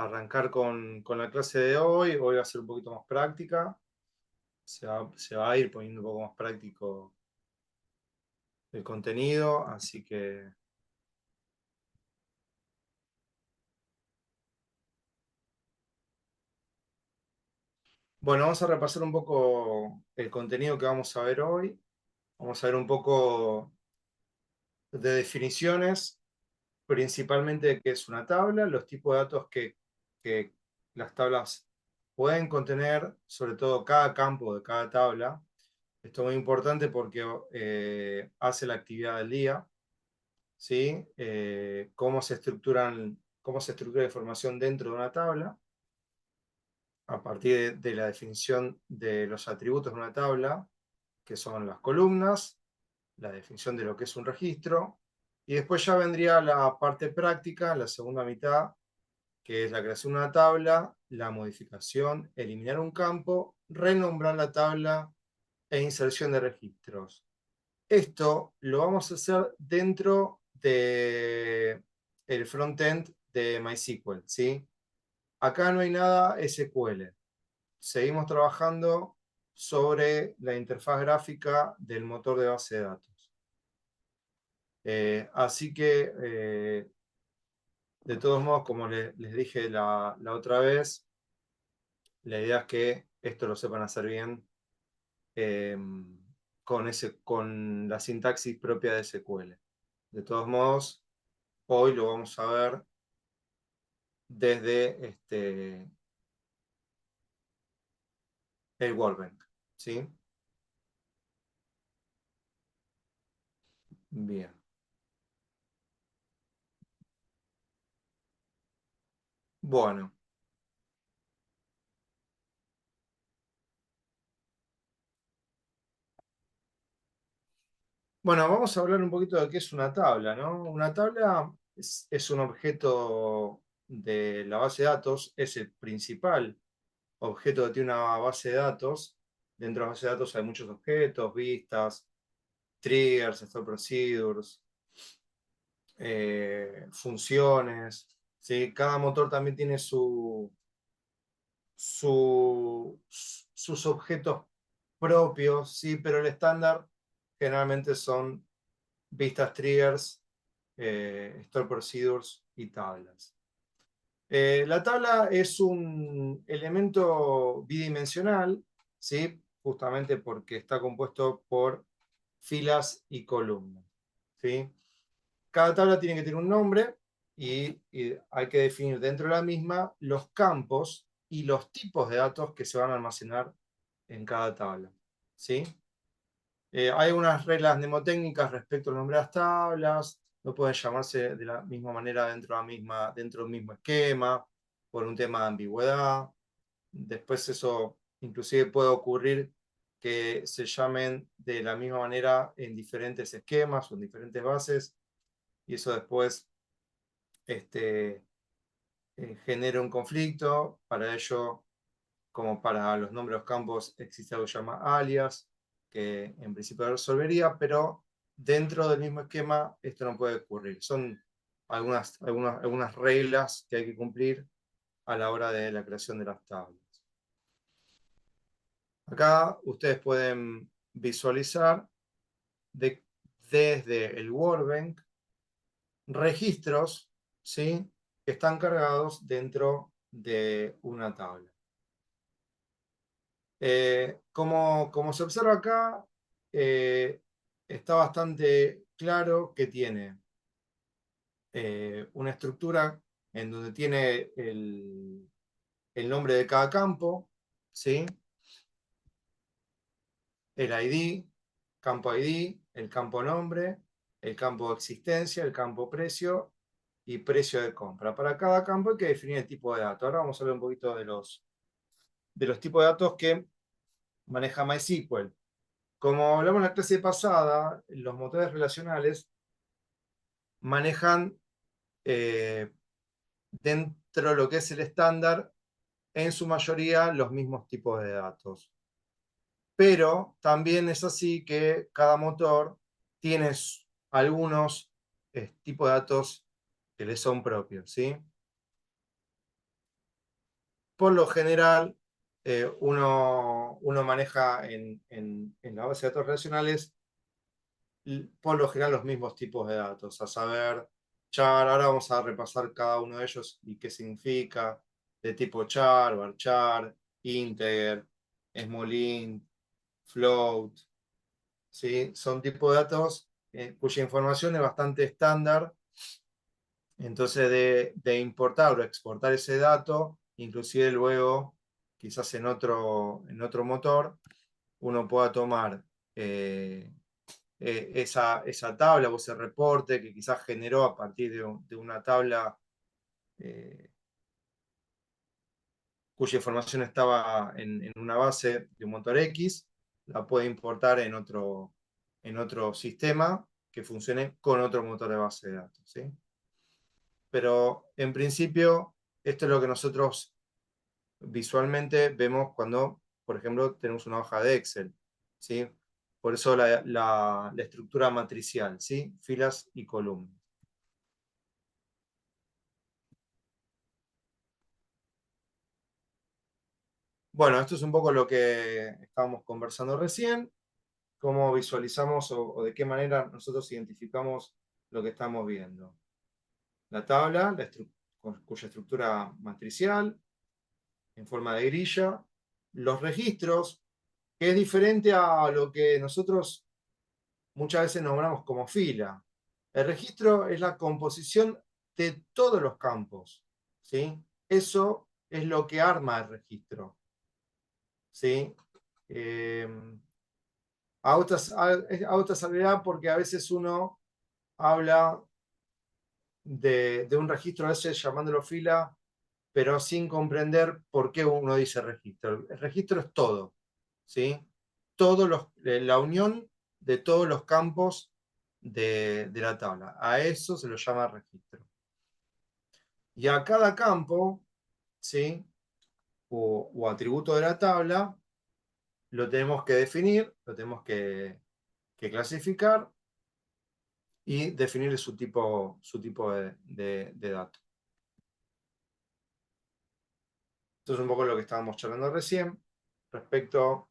arrancar con la clase de hoy. Hoy va a ser un poquito más práctica. Se va a ir poniendo un poco más práctico el contenido, así que... Bueno, vamos a repasar un poco el contenido que vamos a ver hoy. Vamos a ver un poco de definiciones, principalmente de qué es una tabla, los tipos de datos que las tablas pueden contener, sobre todo cada campo de cada tabla. Esto es muy importante porque hace la actividad del día, ¿sí? Cómo se estructura la información dentro de una tabla, a partir de la definición de los atributos de una tabla, que son las columnas, la definición de lo que es un registro, y después ya vendría la parte práctica, la segunda mitad, que es la creación de una tabla, la modificación, eliminar un campo, renombrar la tabla e inserción de registros. Esto lo vamos a hacer dentro de el frontend de MySQL, ¿sí? Acá no hay nada SQL. Seguimos trabajando sobre la interfaz gráfica del motor de base de datos. Así que, de todos modos, como les dije la otra vez, la idea es que esto lo sepan hacer bien eh, con la sintaxis propia de SQL. De todos modos, hoy lo vamos a ver desde el Workbench, ¿sí? Bien. Bueno. Bueno, vamos a hablar un poquito de qué es una tabla, ¿no? Una tabla es un objeto de la base de datos, es el principal objeto que tiene una base de datos. Dentro de la base de datos hay muchos objetos, vistas, triggers, store procedures, funciones, ¿sí? Cada motor también tiene sus objetos propios, ¿sí? Pero el estándar generalmente son vistas, triggers, store procedures y tablas. La tabla es un elemento bidimensional, ¿sí? Justamente porque está compuesto por filas y columnas, ¿sí? Cada tabla tiene que tener un nombre y hay que definir dentro de la misma los campos y los tipos de datos que se van a almacenar en cada tabla, ¿sí? Hay unas reglas mnemotécnicas respecto al nombre de las tablas, no pueden llamarse de la misma manera dentro del mismo esquema, por un tema de ambigüedad. Después eso inclusive puede ocurrir que se llamen de la misma manera en diferentes esquemas o en diferentes bases, y eso después genera un conflicto. Para ello, como para los nombres de los campos, existe algo que se llama alias, que en principio resolvería, pero dentro del mismo esquema esto no puede ocurrir. Son algunas reglas que hay que cumplir a la hora de la creación de las tablas. Acá ustedes pueden visualizar desde el Workbench registros, ¿sí?, que están cargados dentro de una tabla. Como se observa acá, está bastante claro que tiene una estructura en donde tiene el nombre de cada campo, ¿sí? El ID, campo ID, el campo nombre, el campo de existencia, el campo precio y precio de compra. Para cada campo hay que definir el tipo de datos. Ahora vamos a hablar un poquito de los tipos de datos que maneja MySQL. Como hablamos en la clase pasada, los motores relacionales manejan dentro de lo que es el estándar, en su mayoría, los mismos tipos de datos. Pero también es así que cada motor tiene algunos tipos de datos que le son propios, ¿sí? por lo general, uno maneja en la base de datos relacionales, por lo general, los mismos tipos de datos, a saber, char. Ahora vamos a repasar cada uno de ellos y qué significa, de tipo char, varchar, integer, small int, float, ¿sí? Son tipos de datos cuya información es bastante estándar. Entonces, de importar o exportar ese dato, inclusive luego, quizás en otro motor, uno pueda tomar esa tabla o ese reporte que quizás generó a partir de una tabla cuya información estaba en una base de un motor X, la puede importar en otro sistema que funcione con otro motor de base de datos, ¿sí? Pero en principio, esto es lo que nosotros visualmente vemos cuando, por ejemplo, tenemos una hoja de Excel, ¿sí? Por eso la estructura matricial, ¿sí? Filas y columnas. Bueno, esto es un poco lo que estábamos conversando recién, cómo visualizamos o de qué manera nosotros identificamos lo que estamos viendo. La tabla, cuya estructura matricial, en forma de grilla, los registros, que es diferente a lo que nosotros muchas veces nombramos como fila. El registro es la composición de todos los campos, ¿sí? Eso es lo que arma el registro, ¿sí? Eh, a otra salvedad, porque a veces uno habla de un registro, a veces llamándolo fila, pero sin comprender por qué uno dice registro. El registro es todo, ¿sí? La unión de todos los campos de la tabla. A eso se lo llama registro. Y a cada campo, ¿sí? O atributo de la tabla, lo tenemos que definir, lo tenemos que clasificar y definir su tipo de dato. Esto es un poco lo que estábamos charlando recién respecto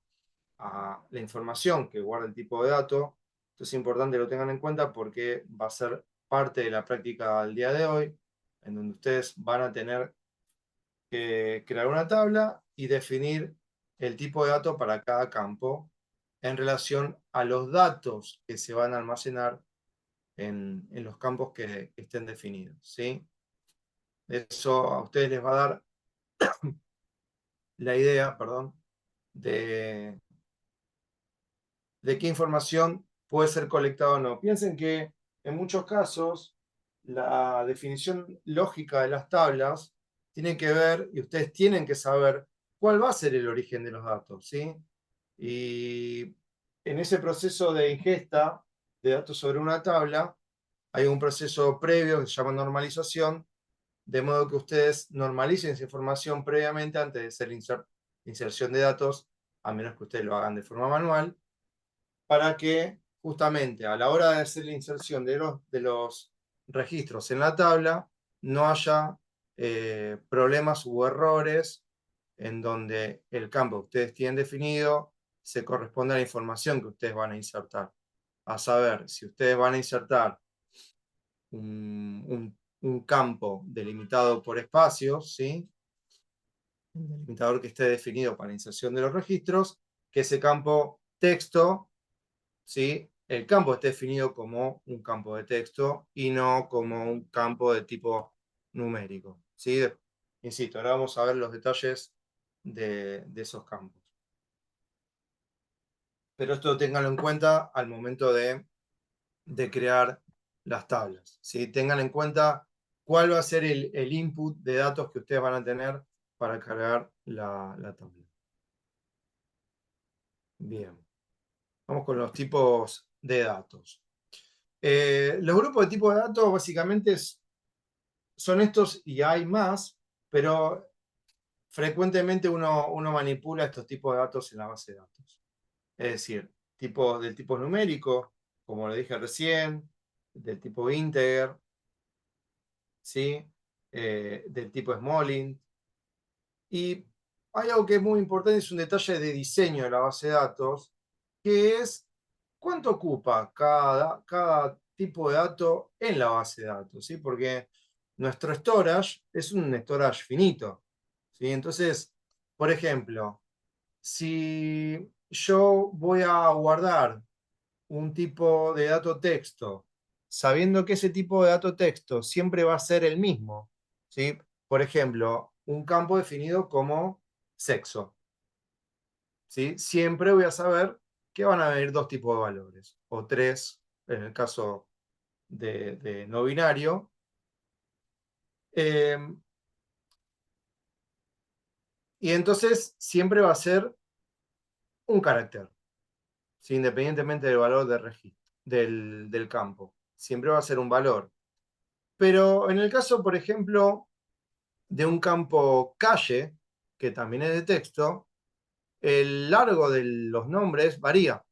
a la información que guarda el tipo de dato. Esto es importante que lo tengan en cuenta porque va a ser parte de la práctica del día de hoy, en donde ustedes van a tener que crear una tabla y definir el tipo de dato para cada campo en relación a los datos que se van a almacenar en los campos que estén definidos, ¿sí? Eso a ustedes les va a dar la idea, perdón, de qué información puede ser colectada o no. Piensen que en muchos casos la definición lógica de las tablas tiene que ver, y ustedes tienen que saber, cuál va a ser el origen de los datos, ¿sí? Y en ese proceso de ingesta de datos sobre una tabla, hay un proceso previo que se llama normalización, de modo que ustedes normalicen esa información previamente antes de hacer inserción de datos, a menos que ustedes lo hagan de forma manual, para que justamente a la hora de hacer la inserción de los registros en la tabla no haya problemas u errores en donde el campo que ustedes tienen definido se corresponde a la información que ustedes van a insertar. A saber, si ustedes van a insertar un campo delimitado por espacios, ¿sí? Un delimitador que esté definido para la inserción de los registros, que ese campo texto, ¿sí? El campo esté definido como un campo de texto y no como un campo de tipo numérico, ¿sí? Insisto, ahora vamos a ver los detalles de esos campos. Pero esto ténganlo en cuenta al momento de crear las tablas, ¿sí? Tengan en cuenta cuál va a ser el input de datos que ustedes van a tener para cargar la tabla. Bien, vamos con los tipos de datos. Los grupos de tipos de datos básicamente son estos y hay más, pero frecuentemente uno manipula estos tipos de datos en la base de datos. Es decir, del tipo numérico, como lo dije recién, del tipo integer, ¿sí? Del tipo small int, Y hay algo que es muy importante, es un detalle de diseño de la base de datos, que es cuánto ocupa cada tipo de dato en la base de datos, ¿sí? Porque nuestro storage es un storage finito, ¿sí? Entonces, por ejemplo, si yo voy a guardar un tipo de dato texto, sabiendo que ese tipo de dato texto siempre va a ser el mismo, ¿sí? Por ejemplo, un campo definido como sexo, ¿sí? Siempre voy a saber que van a venir dos tipos de valores, o tres, en el caso de no binario. Eh, y entonces siempre va a ser un carácter, ¿sí? Independientemente del valor de registro, del campo. Siempre va a ser un valor. Pero en el caso, por ejemplo, de un campo calle, que también es de texto, el largo de los nombres varía.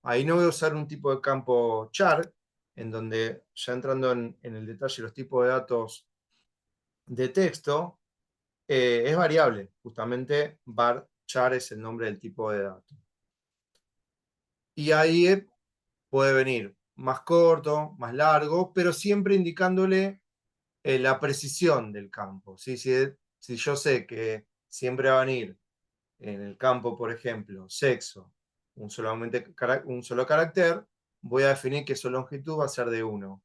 Ahí no voy a usar un tipo de campo char, en donde ya entrando en el detalle de los tipos de datos de texto, es variable. Justamente var char es el nombre del tipo de dato. Y ahí puede venir más corto, más largo, pero siempre indicándole la precisión del campo. ¿Sí? Si yo sé que siempre va a venir en el campo, por ejemplo, sexo, un un solo carácter, voy a definir que su longitud va a ser de 1.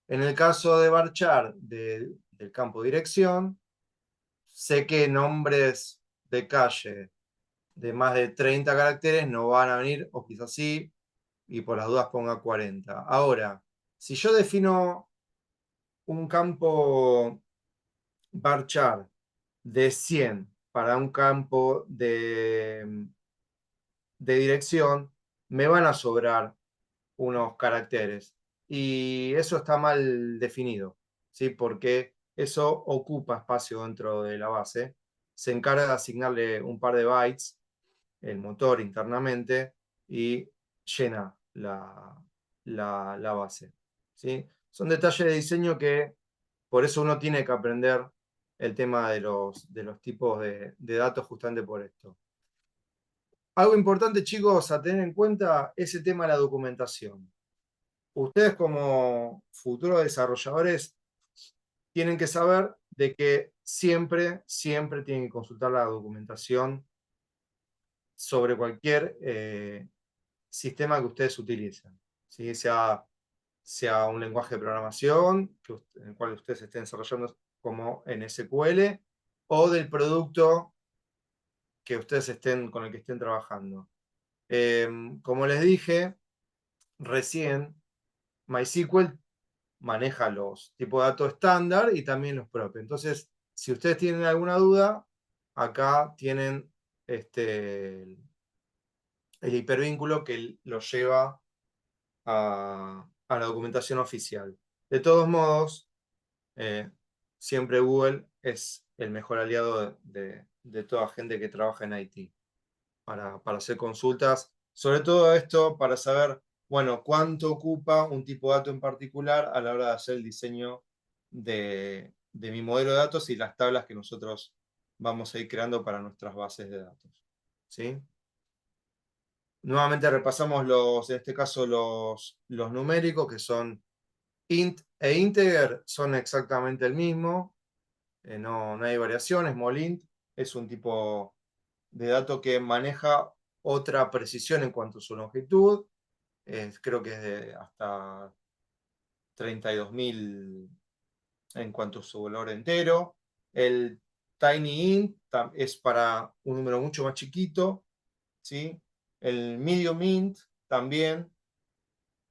En el caso de varchar del campo dirección, sé que nombres de calle de más de 30 caracteres no van a venir, o quizás sí, y por las dudas ponga 40. Ahora, si yo defino un campo varchar de 100 para un campo de dirección, me van a sobrar unos caracteres. Y eso está mal definido, ¿sí? Porque eso ocupa espacio dentro de la base. Se encarga de asignarle un par de bytes, el motor internamente, y llena la base, ¿sí? Son detalles de diseño que por eso uno tiene que aprender el tema de los tipos de datos justamente por esto. Algo importante, chicos, a tener en cuenta es el tema de la documentación. Ustedes como futuros desarrolladores tienen que saber de que siempre, siempre tienen que consultar la documentación sobre cualquier sistema que ustedes utilicen. ¿Sí? Sea un lenguaje de programación en el cual ustedes estén desarrollando como en SQL o del producto que ustedes con el que estén trabajando. Como les dije recién, MySQL maneja los tipos de datos estándar y también los propios. Entonces, si ustedes tienen alguna duda, acá tienen el hipervínculo que lo lleva a la documentación oficial. De todos modos, eh, siempre Google es el mejor aliado de toda gente que trabaja en IT para hacer consultas. Sobre todo esto para saber, bueno, cuánto ocupa un tipo de dato en particular a la hora de hacer el diseño de mi modelo de datos y las tablas que nosotros vamos a ir creando para nuestras bases de datos. ¿Sí? Nuevamente repasamos en este caso los numéricos, que son int e integer, son exactamente el mismo, no hay variaciones. Molint es un tipo de dato que maneja otra precisión en cuanto a su longitud, creo que es de hasta 32.000 en cuanto a su valor entero. El TinyInt es para un número mucho más chiquito, ¿sí? El MediumInt también,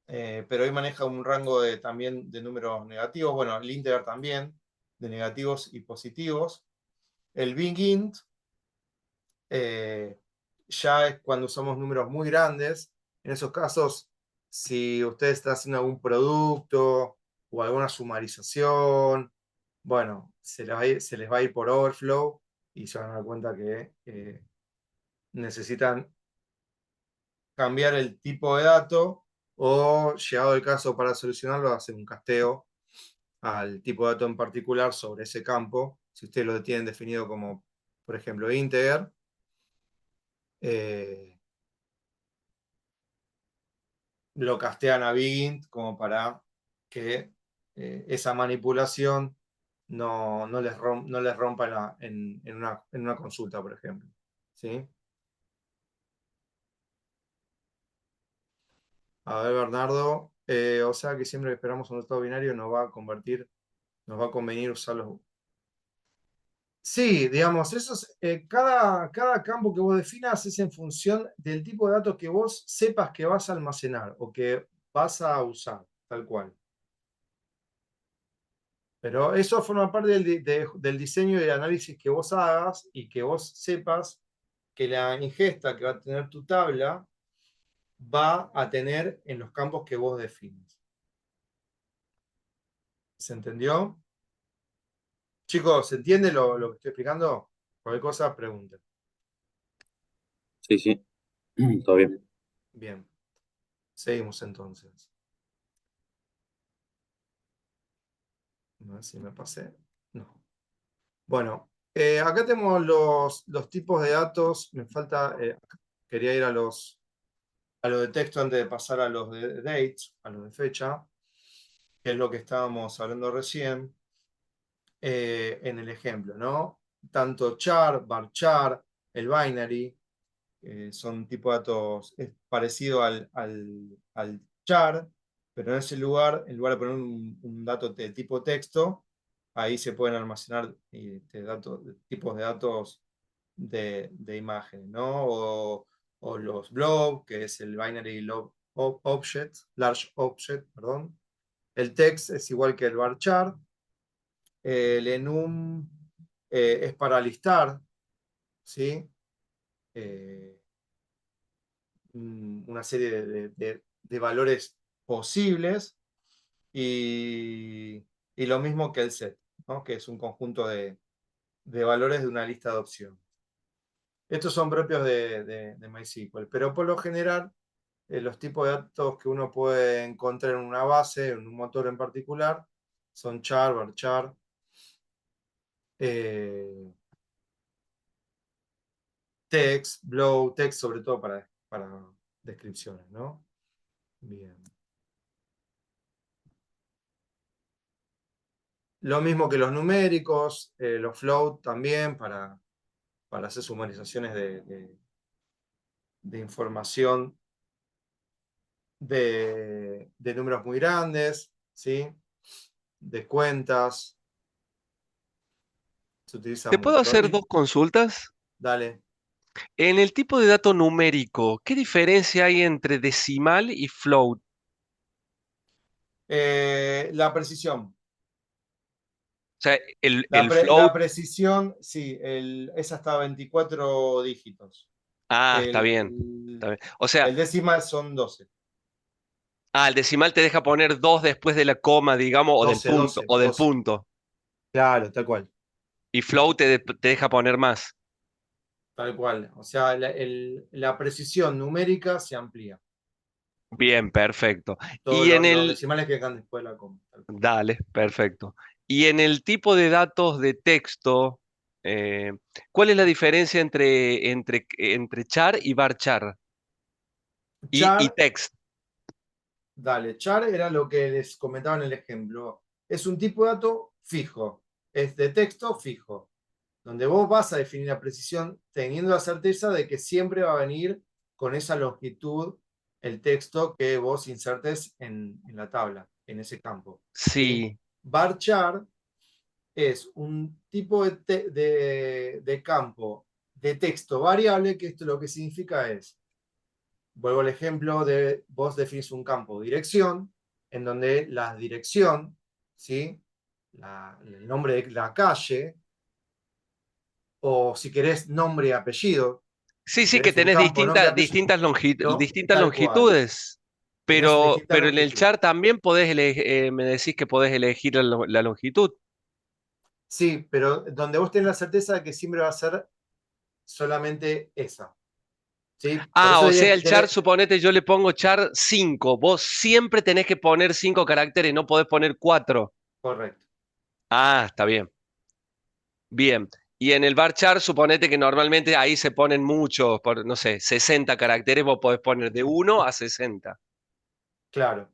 pero hoy maneja un rango también de números negativos. Bueno, el integer también, de negativos y positivos. El BigInt ya es cuando usamos números muy grandes. En esos casos, si ustedes están haciendo algún producto o alguna sumarización, bueno, se les va a ir por overflow y se van a dar cuenta que necesitan cambiar el tipo de dato o, llegado el caso para solucionarlo, hacer un casteo al tipo de dato en particular sobre ese campo, si ustedes lo tienen definido como por ejemplo, integer, lo castean a Bigint como para que esa manipulación no les rompa en una consulta, por ejemplo. ¿Sí? A ver, Bernardo, o sea que siempre que esperamos un estado binario nos va a convenir usarlos. Sí, digamos, cada campo que vos definas es en función del tipo de datos que vos sepas que vas a almacenar o que vas a usar, tal cual. Pero eso forma parte del diseño y del análisis que vos hagas y que vos sepas que la ingesta que va a tener tu tabla va a tener en los campos que vos defines. ¿Se entendió? Chicos, ¿se entiende lo que estoy explicando? Cualquier cosa, pregunten. Sí, sí, todo bien. Bien, seguimos entonces. A ver si me pasé. No. Bueno, acá tenemos los tipos de datos. Me falta, quería ir a los de texto antes de pasar a los de dates, a los de fecha, que es lo que estábamos hablando recién en el ejemplo, ¿no? Tanto char, varchar, el binary, son tipo de datos, es parecido al char, pero en ese lugar, en lugar de poner un dato de tipo texto, ahí se pueden almacenar tipos de datos de imágenes, ¿no? O los blob, que es el binary object, large object, perdón. El text es igual que el varchar. El enum es para listar, ¿sí? Eh, una serie de valores posibles y lo mismo que el set, ¿no? Que es un conjunto de valores de una lista de opciones. Estos son propios de MySQL, pero por lo general los tipos de datos que uno puede encontrar en una base, en un motor en particular, son char, varchar, eh, text, blow, text sobre todo para descripciones, ¿no? Bien. Lo mismo que los numéricos, los float también para hacer sumarizaciones de información de números muy grandes, ¿sí? De cuentas, se utiliza ¿Te puedo mucho. hacer dos consultas? Dale. En el tipo de dato numérico, ¿qué diferencia hay entre decimal y float? La precisión. O sea, La, el pre- la float, precisión, sí, es hasta 24 dígitos. está bien, El, está bien. O sea, el decimal son 12. el decimal te deja poner dos después de la coma, digamos, 12, 12, o del 12. punto. Claro, tal cual. Y float te deja poner más. Tal cual. O sea, la precisión numérica se amplía. Bien, perfecto. Todos Y los decimales que quedan después de la coma. Tal cual. dale, perfecto. Y en el tipo de datos de texto, eh, ¿cuál es la diferencia entre char y varchar? Y Char, text. dale, char era lo que les comentaba en el ejemplo. Es un tipo de dato fijo. Es de texto fijo. Donde vos vas a definir la precisión teniendo la certeza de que siempre va a venir con esa longitud el texto que vos insertes en la tabla, en ese campo. ¿Sí? Sí, Varchar es un tipo de campo de texto variable, que esto lo que significa es, vuelvo al ejemplo de vos definís un campo dirección, en donde la dirección, ¿sí? El nombre de la calle, o si querés nombre y apellido, sí, si sí que querés un tenés campo nombre y apellido, distintas tal cual, longitudes, tenés distintas pero en el longitudes. char también me decís que podés elegir la longitud. Sí, pero donde vos tenés la certeza de que siempre va a ser solamente esa. ¿Sí? Por Ah, eso o sea, diría el char, suponete, yo le pongo char 5. Vos siempre tenés que poner 5 caracteres, no podés poner 4. correcto. Ah, está bien. Bien. Y en el varchar, suponete que normalmente ahí se ponen muchos, por, no sé, 60 caracteres, vos podés poner de 1 a 60. Claro.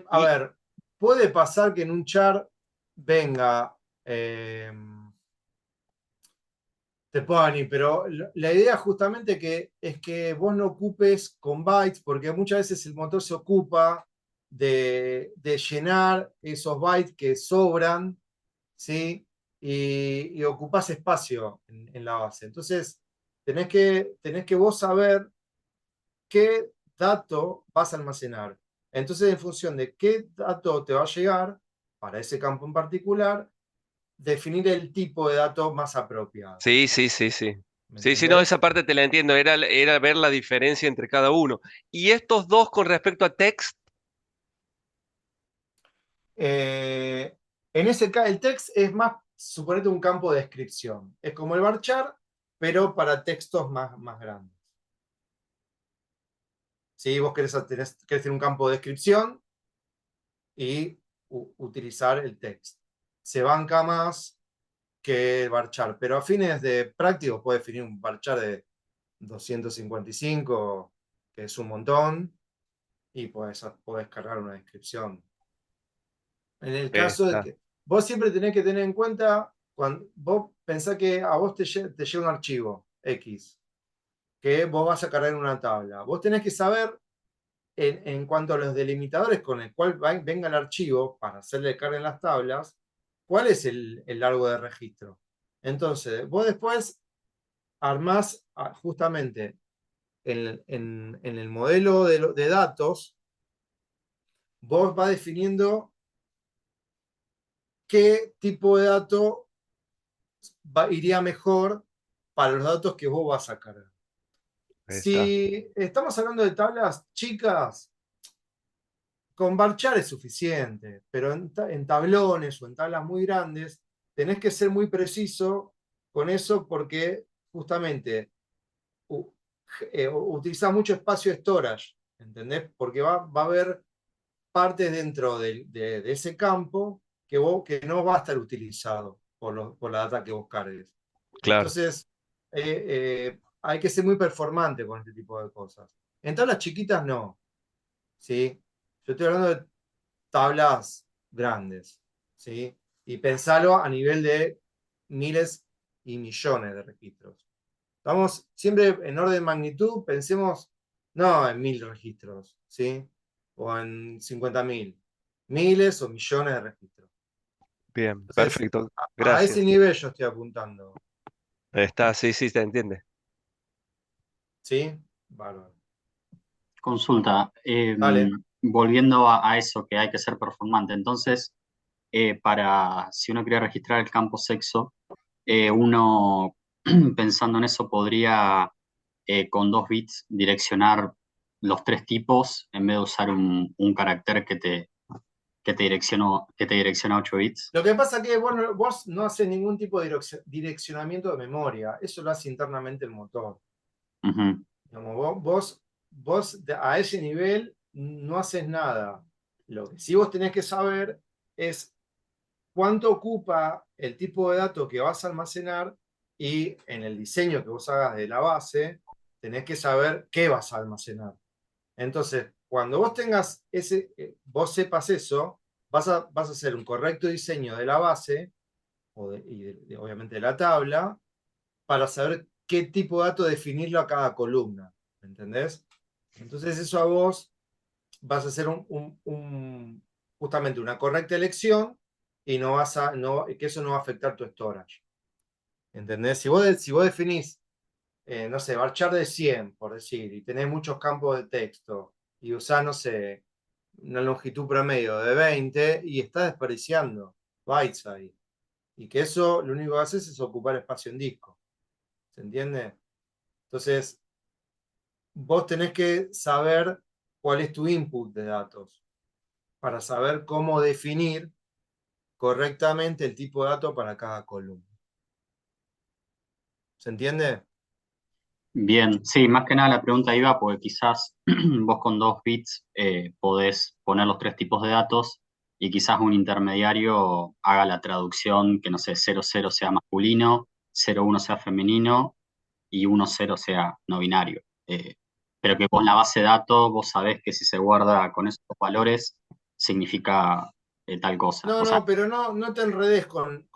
A Y ver, puede pasar que en un char venga, te ponen, pero la idea justamente es que vos no ocupes con bytes, porque muchas veces el motor se ocupa de llenar esos bytes que sobran, ¿sí? Y ocupás espacio en la base. Entonces, tenés que vos saber qué dato vas a almacenar. Entonces, en función de qué dato te va a llegar para ese campo en particular, definir el tipo de dato más apropiado. sí, sí, sí, sí. ¿Me Sí, sí, no, entendés? esa parte te la entiendo, era ver la diferencia entre cada uno. Y estos dos con respecto a text, Eh, en ese caso, el text es más, suponete, un campo de descripción. Es como el varchar, pero para textos más grandes. Si vos querés tener un campo de descripción y utilizar el text. Se banca más que el varchar, pero a fines de prácticos puede definir un varchar de 255, que es un montón, y podés cargar una descripción. En el caso de está, que vos siempre tenés que tener en cuenta, cuando vos pensás que a vos te llega un archivo X, que vos vas a cargar en una tabla. Vos tenés que saber, en cuanto a los delimitadores con el cual venga el archivo para hacerle carga en las tablas, cuál es el largo de registro. Entonces, vos después armás justamente en el modelo de datos, vos vas definiendo qué tipo de dato iría mejor para los datos que vos vas a cargar. está, Si estamos hablando de tablas chicas, con varchar es suficiente, pero en tablones o en tablas muy grandes, tenés que ser muy preciso con eso porque justamente utilizás mucho espacio de storage, ¿entendés? Porque va a haber partes dentro de ese campo que no va a estar utilizado por la data que vos cargues. claro. Entonces, hay que ser muy performante con este tipo de cosas. En tablas chiquitas no, ¿sí? Yo estoy hablando de tablas grandes, ¿sí? Y pensalo a nivel de miles y millones de registros. Estamos siempre en orden de magnitud, pensemos no en 1000 registros, ¿sí? O en 50.000, miles o millones de registros. Bien, Entonces, perfecto. a ese Gracias. nivel yo estoy apuntando, Está, sí, sí, se entiende. ¿sí? Bárbaro. Consulta, Dale. volviendo a eso, que hay que ser performante. Entonces, si uno quiere registrar el campo sexo, uno pensando en eso podría con 2 bits direccionar los 3 tipos en vez de usar un carácter que te direcciona 8 bits. Lo que pasa es que vos no haces ningún tipo de direccionamiento de memoria, eso lo hace internamente el motor. Ujú. Digamos, vos a ese nivel no haces nada. Lo que sí vos tenés que saber es cuánto ocupa el tipo de dato que vas a almacenar y en el diseño que vos hagas de la base, tenés que saber qué vas a almacenar. Entonces, cuando vos tengas vos sepas eso, vas a hacer un correcto diseño de la base obviamente de la tabla para saber qué tipo de dato definirlo a cada columna. ¿Me entendés? Entonces, eso a vos vas a hacer justamente una correcta elección y que eso no va a afectar tu storage. ¿Entendés? Si vos definís, no sé, varchar de 100, por decir, y tenés muchos campos de texto, y usás, no sé, una longitud promedio de 20, y estás desperdiciando bytes ahí. Y que eso lo único que haces es ocupar espacio en disco. ¿Se entiende? Entonces, vos tenés que saber cuál es tu input de datos para saber cómo definir correctamente el tipo de dato para cada columna. ¿Se entiende? Bien, sí, más que nada la pregunta iba porque quizás vos con 2 bits podés poner los 3 tipos de datos y quizás un intermediario haga la traducción, que no sé, 00 sea masculino, 01 sea femenino y 10 sea no binario. Pero que con la base de datos vos sabés que si se guarda con esos valores significa tal cosa. No, O sea, no, pero no te enredes con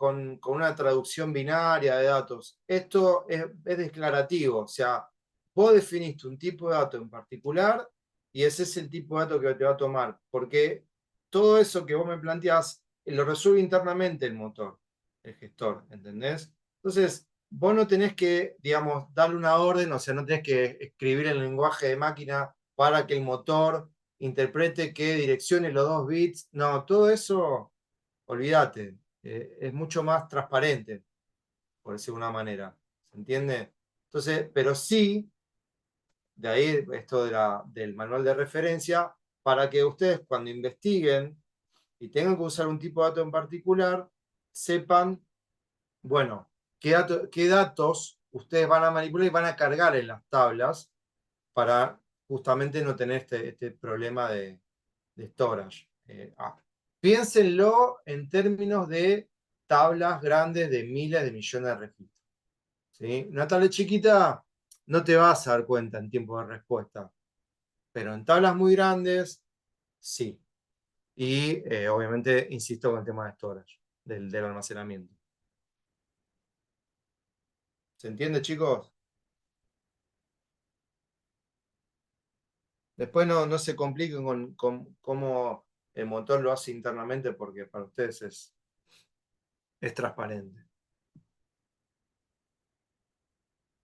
una traducción binaria de datos. Esto es declarativo, o sea, vos definiste un tipo de dato en particular y ese es el tipo de dato que te va a tomar, porque todo eso que vos me planteás lo resuelve internamente el motor, el gestor, ¿entendés? Entonces, vos no tenés que, digamos, darle una orden, o sea, no tenés que escribir el lenguaje de máquina para que el motor interprete que direccione los 2 bits. No, todo eso olvídate, es mucho más transparente, por decirlo de una manera, ¿se entiende? Entonces, pero sí, de ahí esto del manual de referencia, para que ustedes cuando investiguen y tengan que usar un tipo de dato en particular, sepan, bueno, qué datos ustedes van a manipular y van a cargar en las tablas para justamente no tener este problema de storage. Piénsenlo en términos de tablas grandes de miles de millones de registros. ¿Sí? Una tabla chiquita no te vas a dar cuenta en tiempo de respuesta, pero en tablas muy grandes, sí. Y obviamente, insisto con el tema de storage, del almacenamiento. ¿Se entiende, chicos? Después no se compliquen con cómo el motor lo hace internamente, porque para ustedes es transparente.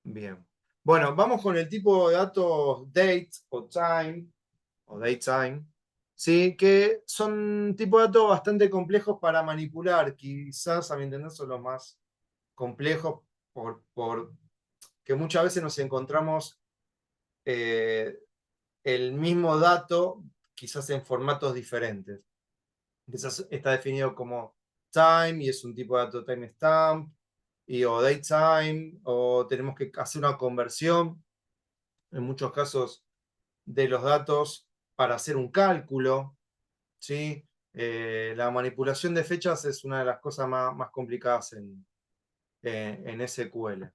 Bien. Bueno, vamos con el tipo de datos date o time, o datetime, ¿sí? Que son tipos de datos bastante complejos para manipular. Quizás, a mi entender, son los más complejos por que muchas veces nos encontramos el mismo dato, quizás en formatos diferentes. Quizás está definido como time y es un tipo de dato timestamp, o datetime, o tenemos que hacer una conversión, en muchos casos, de los datos para hacer un cálculo, ¿sí? La manipulación de fechas es una de las cosas más complicadas en SQL,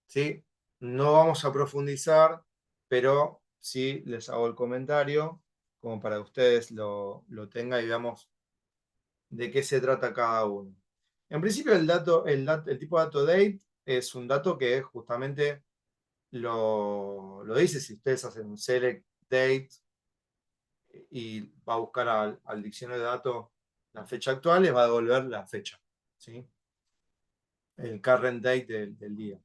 ¿sí? No vamos a profundizar, pero sí les hago el comentario como para que ustedes lo tengan y veamos de qué se trata cada uno. En principio, el tipo de dato date es un dato que justamente lo dice. Si ustedes hacen un select date y va a buscar al diccionario de datos la fecha actual, les va a devolver la fecha, ¿sí? El current date del día.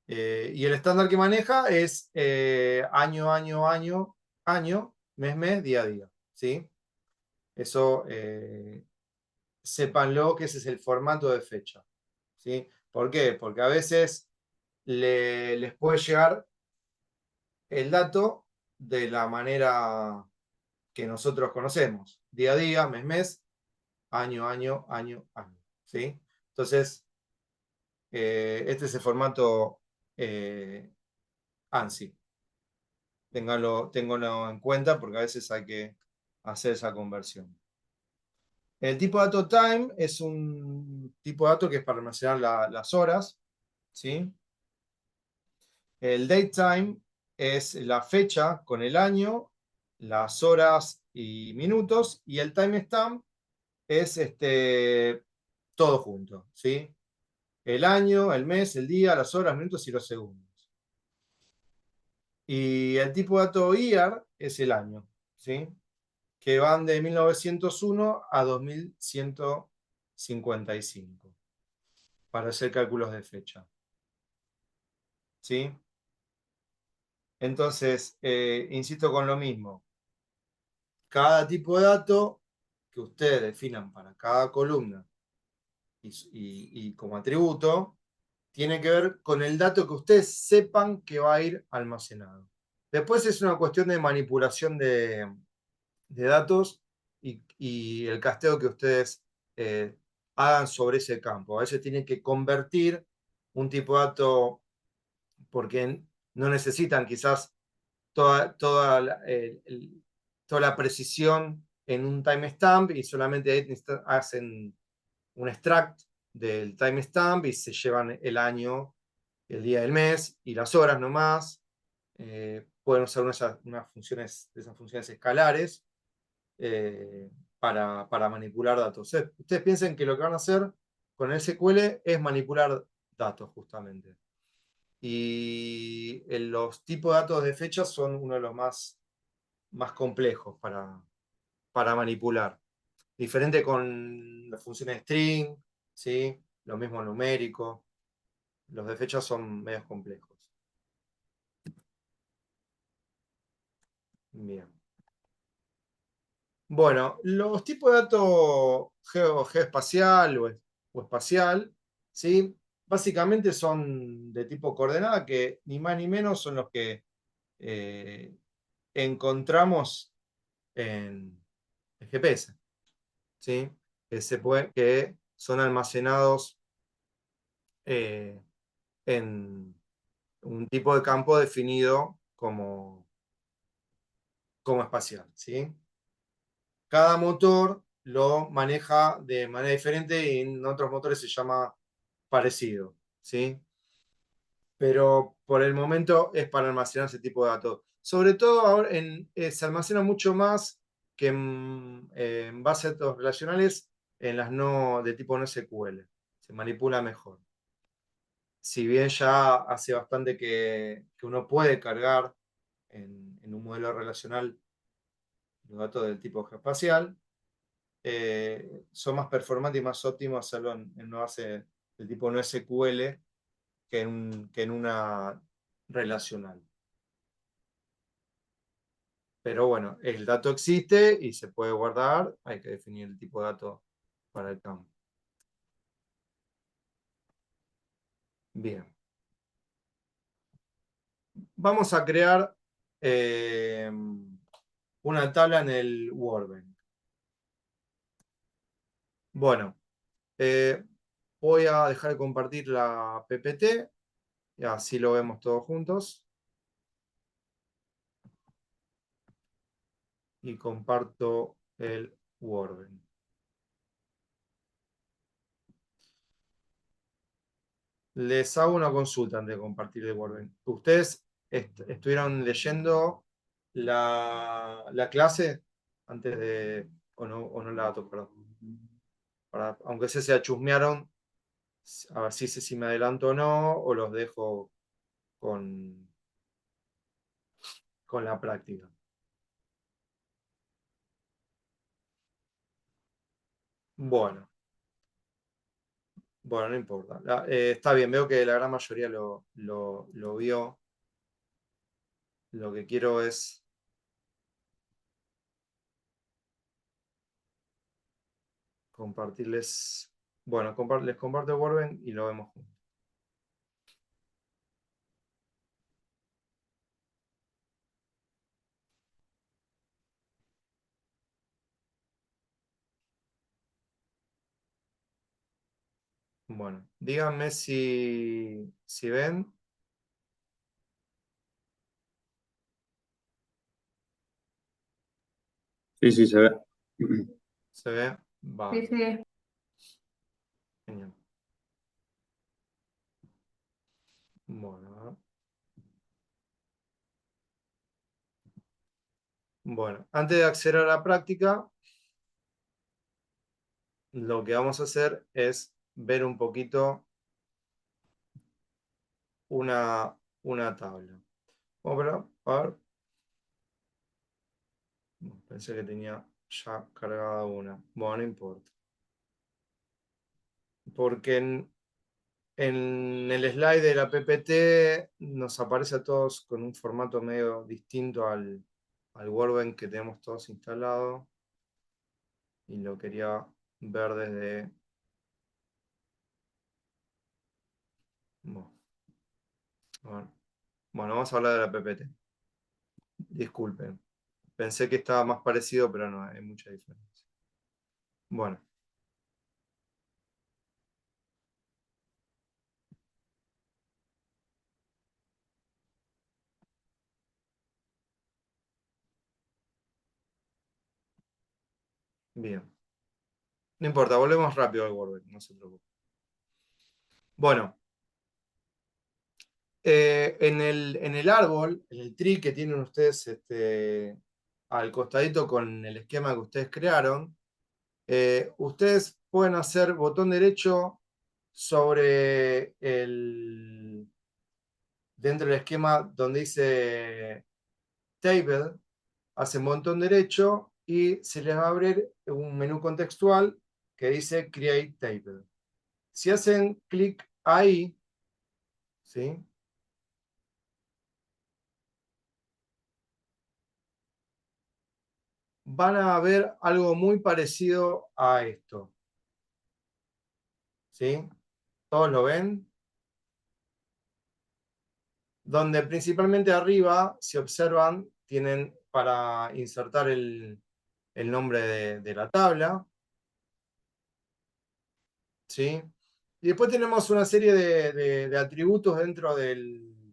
Y el estándar que maneja es año, mes, día, ¿sí? Eso, sépanlo que ese es el formato de fecha, ¿sí? ¿Por qué? Porque a veces les puede llegar el dato de la manera que nosotros conocemos, día a día, mes, año, ¿sí? Entonces, este es el formato ANSI. Ténganlo en cuenta porque a veces hay que hacer esa conversión. El tipo de dato time es un tipo de dato que es para almacenar las horas, ¿sí? El datetime es la fecha con el año, las horas y minutos, y el timestamp es todo junto, ¿sí? El año, el mes, el día, las horas, minutos y los segundos. Y el tipo de dato year es el año, ¿sí? Que van de 1901 a 2155 para hacer cálculos de fecha, ¿sí? Entonces, insisto con lo mismo. Cada tipo de dato que ustedes definan para cada columna y como atributo, tiene que ver con el dato que ustedes sepan que va a ir almacenado. Después es una cuestión de manipulación de datos y el casteo que ustedes hagan sobre ese campo. A veces tienen que convertir un tipo de dato porque no necesitan quizás toda la precisión en un timestamp y solamente hacen un extract del timestamp y se llevan el año, el día del mes y las horas nomás. Pueden usar unas funciones, de esas funciones escalares para manipular datos. Ustedes piensen que lo que van a hacer con el SQL es manipular datos justamente. Y los tipos de datos de fecha son uno de los más complejos para manipular. Diferente con las funciones string, ¿sí? Lo mismo numérico. Los de fecha son medios complejos. Bien. Bueno, los tipos de datos geoespacial o espacial, ¿sí? Básicamente son de tipo coordenada, que ni más ni menos son los que encontramos en el GPS, ¿sí? Que son almacenados en un tipo de campo definido como espacial, ¿sí? Cada motor lo maneja de manera diferente y en otros motores se llama parecido, ¿sí? Pero por el momento es para almacenar ese tipo de datos. Sobre todo ahora se almacena mucho más que en bases de datos relacionales en las no de tipo no SQL. Se manipula mejor. Si bien ya hace bastante que uno puede cargar en un modelo relacional los datos del tipo geoespacial, son más performantes y más óptimos hacerlo en una base del tipo no SQL que en una relacional. Pero bueno, el dato existe y se puede guardar, hay que definir el tipo de dato para el campo. Bien. Vamos a crear una tabla en el Workbench. Bueno, voy a dejar de compartir la PPT y así lo vemos todos juntos. Y comparto el Workbench. Les hago una consulta antes de compartir el Workbench. ¿Ustedes estuvieron leyendo la clase antes de, o no la tocaron? Aunque se chusmearon, a ver si me adelanto o no, o los dejo con la práctica. Bueno, no importa. Está bien, veo que la gran mayoría lo vio. Lo que quiero es compartirles. Bueno, les comparto el Workbench y lo vemos juntos. Bueno, díganme si ven. Sí, sí, se ve. ¿Se ve? Sí, Vale, sí. genial. Bueno, antes de acceder a la práctica, lo que vamos a hacer es ver un poquito una tabla. A ver. Pensé que tenía ya cargada una. Bueno, no importa. Porque en el slide de la PPT nos aparece a todos con un formato medio distinto al Workbench que tenemos todos instalado. Y lo quería ver desde... Bueno, vamos a hablar de la PPT. Disculpen. Pensé que estaba más parecido, pero no, hay mucha diferencia. Bueno. Bien. No importa, volvemos rápido al Workbench, no se preocupe. Bueno, en el árbol, en el tree que tienen ustedes al costadito con el esquema que ustedes crearon, ustedes pueden hacer botón derecho sobre dentro del esquema donde dice Table, hacen botón derecho y se les va a abrir un menú contextual que dice Create Table. Si hacen clic ahí, ¿sí? Van a ver algo muy parecido a esto. ¿Sí? ¿Todos lo ven? Donde principalmente arriba, si observan, tienen para insertar el nombre de la tabla. ¿Sí? Y después tenemos una serie de atributos dentro del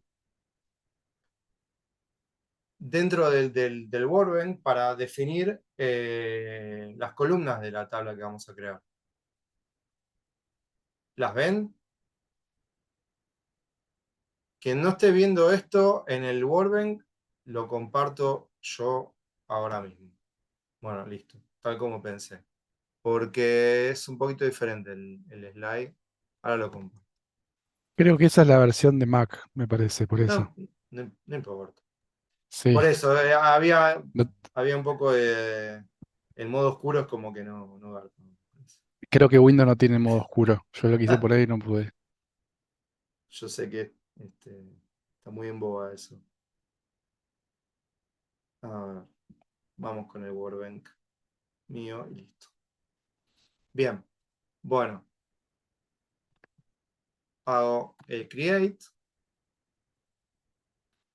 Workbench para definir las columnas de la tabla que vamos a crear. ¿Las ven? Quien no esté viendo esto en el Workbench, lo comparto yo ahora mismo. Bueno, listo, tal como pensé. Porque es un poquito diferente el slide. Ahora lo comparto. Creo que esa es la versión de Mac, me parece, por eso. No importa. Sí. Por eso, había No- un poco de... El modo oscuro es como que no garpa. creo que Windows no tiene modo oscuro. Yo lo quise por ahí y no pude. Yo sé que está muy en boga eso. A ver, vamos con el Workbench mío y listo. Bien, bueno. Hago el create.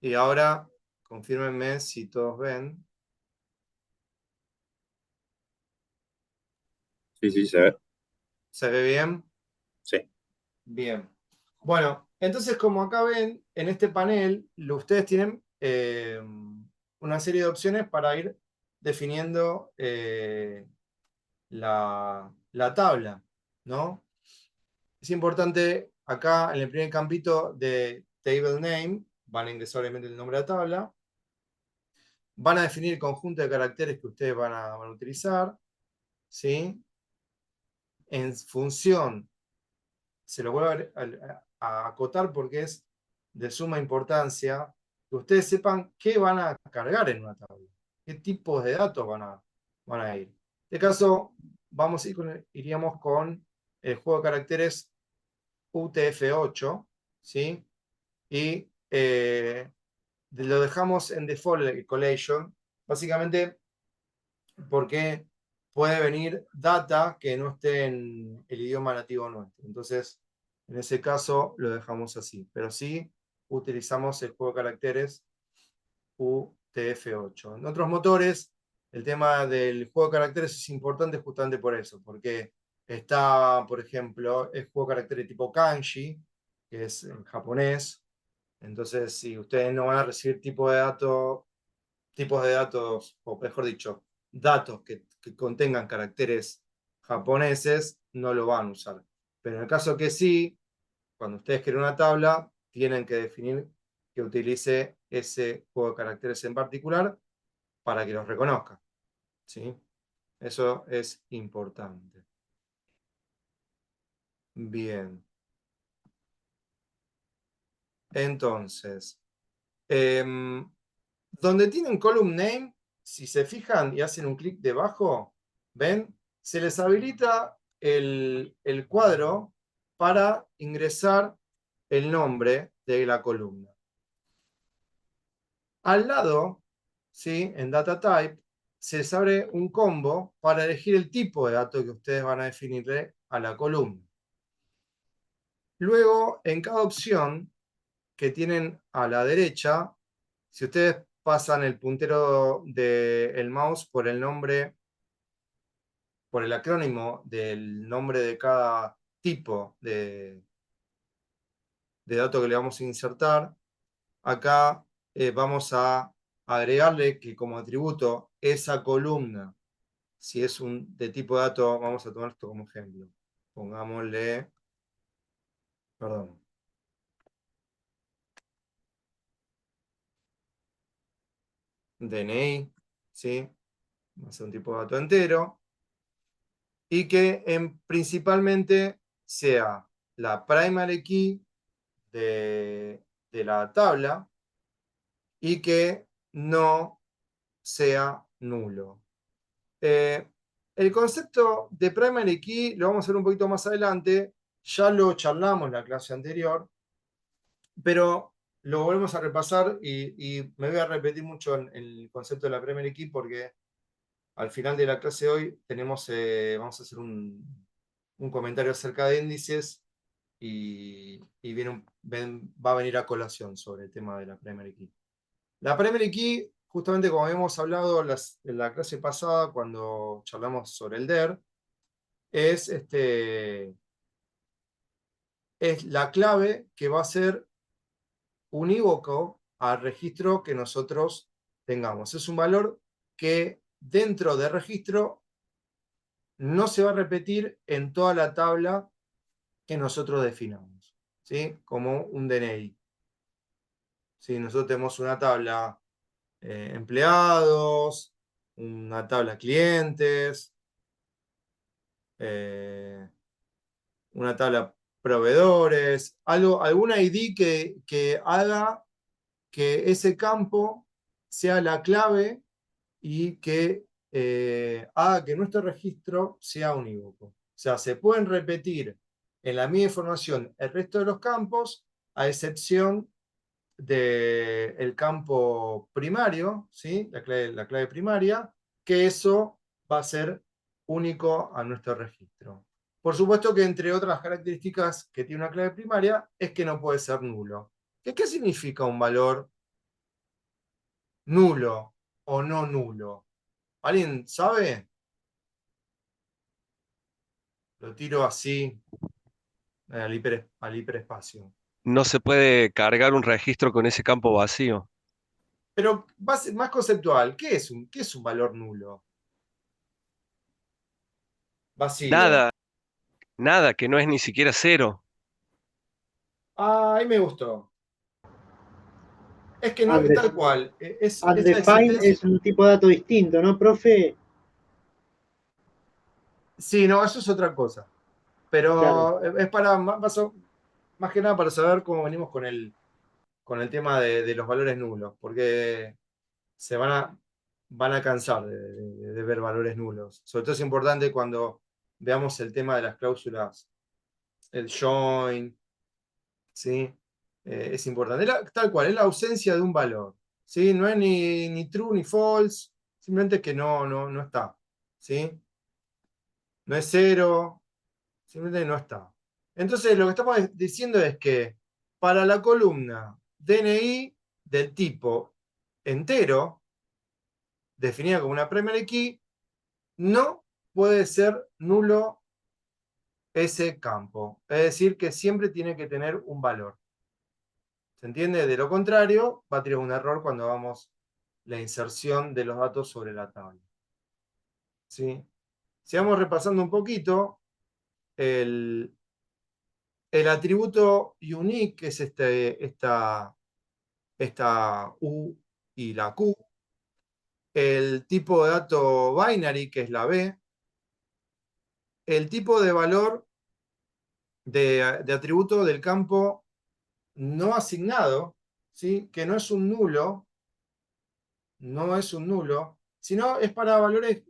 Y ahora, confírmenme si todos ven. Sí, sí, se ve. ¿Se ve bien? Sí. Bien. Bueno, entonces como acá ven, en este panel, ustedes tienen una serie de opciones para ir definiendo la tabla, ¿no? Es importante acá en el primer campito de Table Name, van a ingresar obviamente el nombre de la tabla, van a definir el conjunto de caracteres que ustedes van a utilizar, ¿sí? En función, se lo voy a acotar porque es de suma importancia, que ustedes sepan qué van a cargar en una tabla, qué tipos de datos van a ir. En este caso, iríamos con el juego de caracteres UTF-8, ¿sí? Y lo dejamos en default collation, básicamente porque puede venir data que no esté en el idioma nativo nuestro. Entonces, en ese caso lo dejamos así. Pero sí utilizamos el juego de caracteres UTF-8. En otros motores, el tema del juego de caracteres es importante justamente por eso, porque está, por ejemplo, el juego de caracteres tipo kanji, que es en japonés. Entonces, si ustedes no van a recibir tipos de datos, o mejor dicho, datos que contengan caracteres japoneses, no lo van a usar. Pero en el caso que sí, cuando ustedes quieren una tabla, tienen que definir que utilice ese juego de caracteres en particular para que los reconozca. ¿Sí? Eso es importante. Bien. Entonces, donde tienen column name, si se fijan y hacen un clic debajo, ¿ven? Se les habilita el cuadro para ingresar el nombre de la columna. Al lado, ¿sí? En Data Type, se les abre un combo para elegir el tipo de dato que ustedes van a definirle a la columna. Luego, en cada opción que tienen a la derecha, si ustedes pasan el puntero del mouse por el nombre, por el acrónimo del nombre de cada tipo de dato que le vamos a insertar, acá vamos a agregarle que como atributo esa columna, si es de tipo de dato, vamos a tomar esto como ejemplo. Pongámosle Perdón. DNI, ¿sí? Va a ser un tipo de dato entero. Y que principalmente sea la primary key de la tabla y que no sea nulo. El concepto de primary key lo vamos a ver un poquito más adelante, ya lo charlamos en la clase anterior, pero lo volvemos a repasar y me voy a repetir mucho en el concepto de la primary key porque al final de la clase de hoy vamos a hacer un comentario acerca de índices y va a venir a colación sobre el tema de la primary key. La primary key, justamente como habíamos hablado en la clase pasada cuando charlamos sobre el DER, es la clave que va a ser unívoco al registro que nosotros tengamos. Es un valor que dentro del registro no se va a repetir en toda la tabla que nosotros definamos, ¿sí? Como un DNI. ¿Sí? Nosotros tenemos una tabla empleados, una tabla clientes, una tabla proveedores, alguna ID que haga que ese campo sea la clave y que haga que nuestro registro sea unívoco. O sea, se pueden repetir en la misma información el resto de los campos, a excepción del campo primario, ¿sí? La clave primaria, que eso va a ser único a nuestro registro. Por supuesto que entre otras características que tiene una clave primaria es que no puede ser nulo. ¿Qué significa un valor nulo o no nulo? ¿Alguien sabe? Lo tiro así al hiperespacio. No se puede cargar un registro con ese campo vacío. Pero más conceptual, ¿qué es un valor nulo? Vacío. Nada, nada, que no es ni siquiera cero. Ah, ahí me gustó. Es que no es tal Undefined, cual. Es la undefined existencia. es un tipo de dato distinto, ¿no, profe? Sí, no, eso es otra cosa. Claro. Pero es para más que nada para saber cómo venimos con el tema de los valores nulos. Porque se van a cansar de ver valores nulos. Sobre todo es importante cuando veamos el tema de las cláusulas, el join, ¿sí? Es importante. Tal cual, es la ausencia de un valor. ¿Sí? No es ni true ni false, simplemente que no está. ¿Sí? No es cero, simplemente no está. Entonces, lo que estamos diciendo es que para la columna DNI del tipo entero, definida como una primary key, no puede ser nulo ese campo. Es decir, que siempre tiene que tener un valor. ¿Se entiende? De lo contrario, va a tener un error cuando hagamos la inserción de los datos sobre la tabla. ¿Sí? Si vamos repasando un poquito, el atributo unique, que es esta U y la Q, el tipo de dato binary, que es la B, el tipo de valor de atributo del campo no asignado, ¿sí? Que no es un nulo, sino es para valores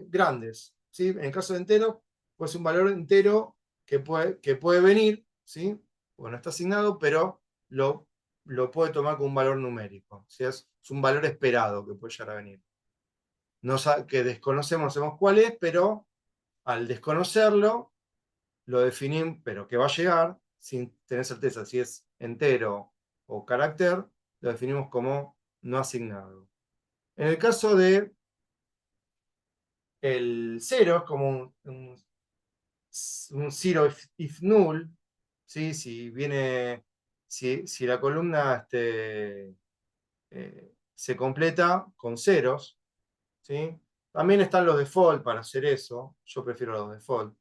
grandes, ¿sí? En el caso de entero, pues un valor entero que puede venir, ¿sí? Bueno, está asignado, pero lo puede tomar como un valor numérico, ¿sí? Es un valor esperado que puede llegar a venir. Que desconocemos, no sabemos cuál es, pero al desconocerlo, lo definimos, pero que va a llegar, sin tener certeza si es entero o carácter, lo definimos como no asignado. En el caso de el 0, es como un zero if null, ¿sí? Si la columna se completa con ceros, ¿sí? También están los default para hacer eso, yo prefiero los default.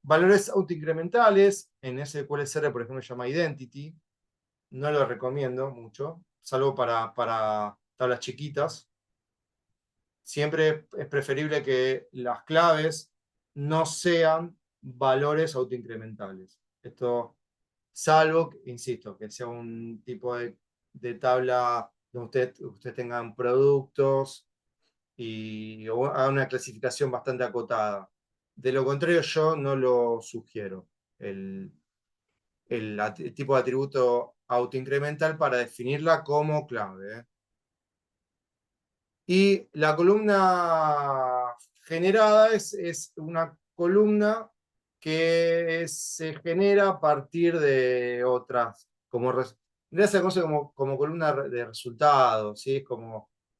Valores autoincrementales, en SQL por ejemplo, se llama Identity. No lo recomiendo mucho, salvo para tablas chiquitas. Siempre es preferible que las claves no sean valores autoincrementales. Esto, salvo, insisto, que sea un tipo de tabla donde ustedes tengan productos y haga una clasificación bastante acotada. De lo contrario, yo no lo sugiero. El tipo de atributo autoincremental para definirla como clave. Y la columna generada es una columna que se genera a partir de otras, se conoce como columna de resultados, ¿sí?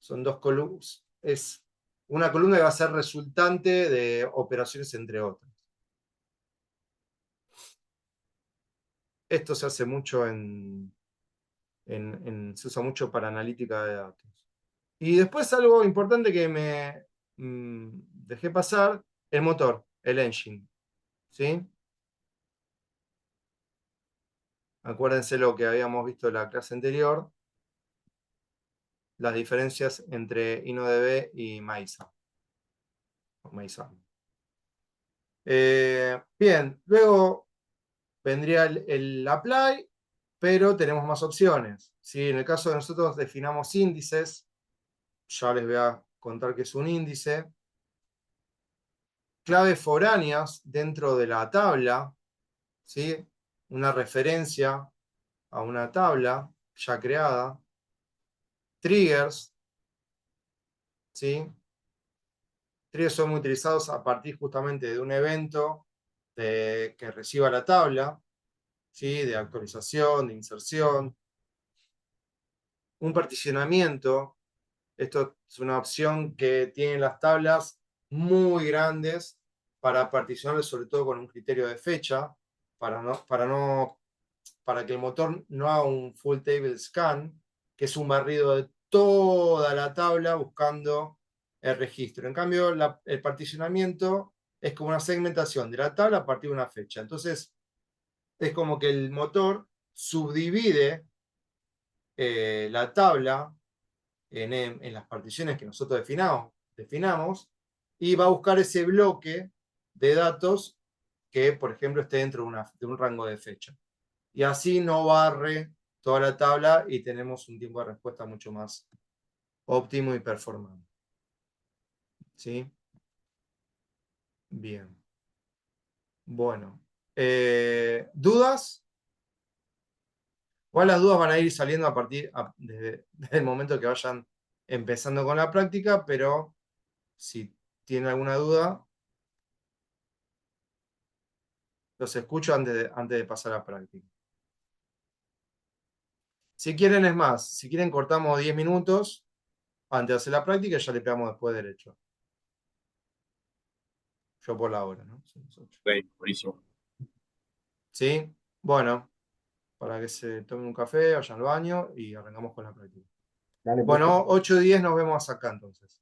Son dos columnas, es una columna que va a ser resultante de operaciones entre otras. Esto se hace mucho se usa mucho para analítica de datos. Y después algo importante que me dejé pasar, el motor, el engine. ¿Sí? Acuérdense lo que habíamos visto en la clase anterior, las diferencias entre InnoDB y Maisa. Bien, luego vendría el apply, pero tenemos más opciones. ¿Sí? En el caso de nosotros definamos índices, ya les voy a contar qué es un índice. Claves foráneas dentro de la tabla, ¿sí? Una referencia a una tabla ya creada. Triggers, ¿sí? Triggers son muy utilizados a partir justamente de un evento que reciba la tabla, ¿sí? De actualización, de inserción. Un particionamiento, esto es una opción que tienen las tablas muy grandes para particionarlas, sobre todo con un criterio de fecha, para que el motor no haga un full table scan, que es un barrido de toda la tabla buscando el registro. En cambio, el particionamiento es como una segmentación de la tabla a partir de una fecha. Entonces, es como que el motor subdivide la tabla en las particiones que nosotros definamos y va a buscar ese bloque de datos que, por ejemplo, esté dentro de un rango de fecha. Y así no barre toda la tabla y tenemos un tiempo de respuesta mucho más óptimo y performante. ¿Sí? Bien. Bueno. ¿Dudas? Igual las dudas van a ir saliendo desde el momento que vayan empezando con la práctica, pero si tienen alguna duda, los escucho antes de pasar a la práctica. Si quieren, es más, si quieren cortamos 10 minutos antes de hacer la práctica y ya le pegamos después derecho. Yo por la hora, ¿no? Son las 8. Ok, buenísimo. ¿Sí? Bueno, para que se tomen un café, vayan al baño y arrancamos con la práctica. Dale, Bueno, profe. 8:10 nos vemos acá entonces.